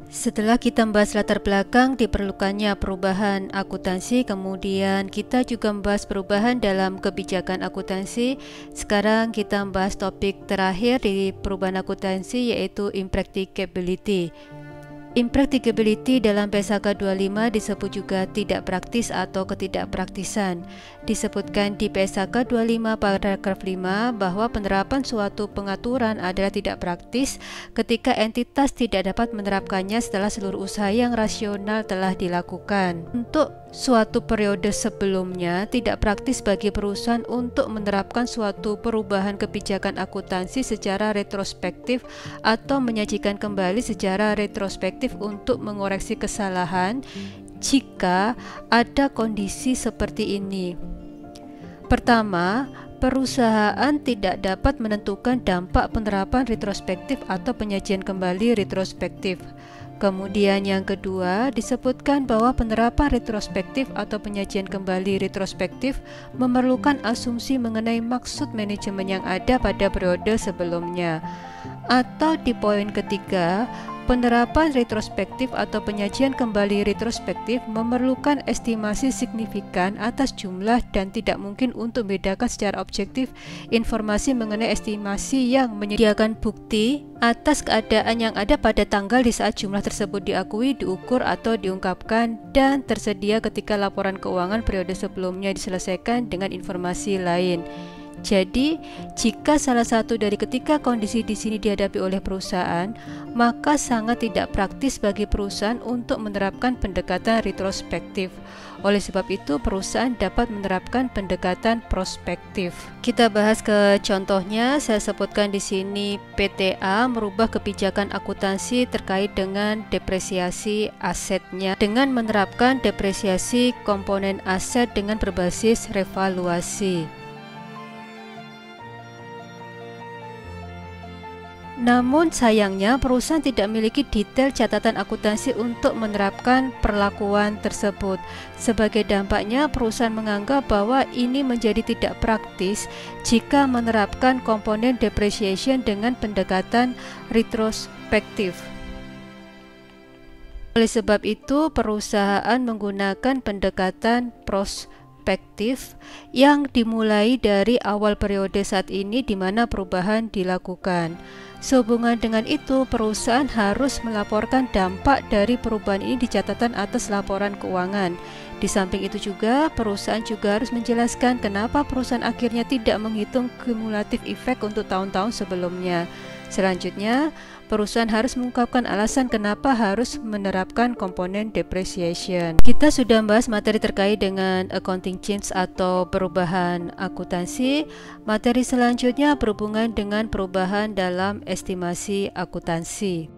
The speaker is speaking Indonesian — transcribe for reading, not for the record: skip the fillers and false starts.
Setelah kita membahas latar belakang diperlukannya perubahan akuntansi, kemudian kita juga membahas perubahan dalam kebijakan akuntansi. Sekarang kita membahas topik terakhir di perubahan akuntansi, yaitu impracticability. Impracticability dalam PSAK 25 disebut juga tidak praktis atau ketidakpraktisan. Disebutkan di PSAK 25 paragraf 5 bahwa penerapan suatu pengaturan adalah tidak praktis ketika entitas tidak dapat menerapkannya setelah seluruh usaha yang rasional telah dilakukan. Untuk suatu periode sebelumnya, tidak praktis bagi perusahaan untuk menerapkan suatu perubahan kebijakan akuntansi secara retrospektif atau menyajikan kembali secara retrospektif untuk mengoreksi kesalahan jika ada kondisi seperti ini. Pertama, perusahaan tidak dapat menentukan dampak penerapan retrospektif atau penyajian kembali retrospektif. Kemudian yang kedua, disebutkan bahwa penerapan retrospektif atau penyajian kembali retrospektif memerlukan asumsi mengenai maksud manajemen yang ada pada periode sebelumnya. Atau di poin ketiga, penerapan retrospektif atau penyajian kembali retrospektif memerlukan estimasi signifikan atas jumlah dan tidak mungkin untuk membedakan secara objektif informasi mengenai estimasi yang menyediakan bukti atas keadaan yang ada pada tanggal di saat jumlah tersebut diakui, diukur, atau diungkapkan dan tersedia ketika laporan keuangan periode sebelumnya diselesaikan dengan informasi lain. Jadi, jika salah satu dari ketiga kondisi di sini dihadapi oleh perusahaan, maka sangat tidak praktis bagi perusahaan untuk menerapkan pendekatan retrospektif. Oleh sebab itu, perusahaan dapat menerapkan pendekatan prospektif. Kita bahas ke contohnya. Saya sebutkan di sini PTA merubah kebijakan akuntansi terkait dengan depresiasi asetnya dengan menerapkan depresiasi komponen aset dengan berbasis revaluasi. Namun sayangnya perusahaan tidak memiliki detail catatan akuntansi untuk menerapkan perlakuan tersebut. Sebagai dampaknya, perusahaan menganggap bahwa ini menjadi tidak praktis jika menerapkan komponen depreciation dengan pendekatan retrospektif. Oleh sebab itu, perusahaan menggunakan pendekatan prospektif yang dimulai dari awal periode saat ini di mana perubahan dilakukan. Sehubungan dengan itu, perusahaan harus melaporkan dampak dari perubahan ini di catatan atas laporan keuangan. Di samping itu juga, perusahaan juga harus menjelaskan kenapa perusahaan akhirnya tidak menghitung kumulatif efek untuk tahun-tahun sebelumnya. Selanjutnya, perusahaan harus mengungkapkan alasan kenapa harus menerapkan komponen depreciation. Kita sudah membahas materi terkait dengan accounting change atau perubahan akuntansi. Materi selanjutnya berhubungan dengan perubahan dalam estimasi akuntansi.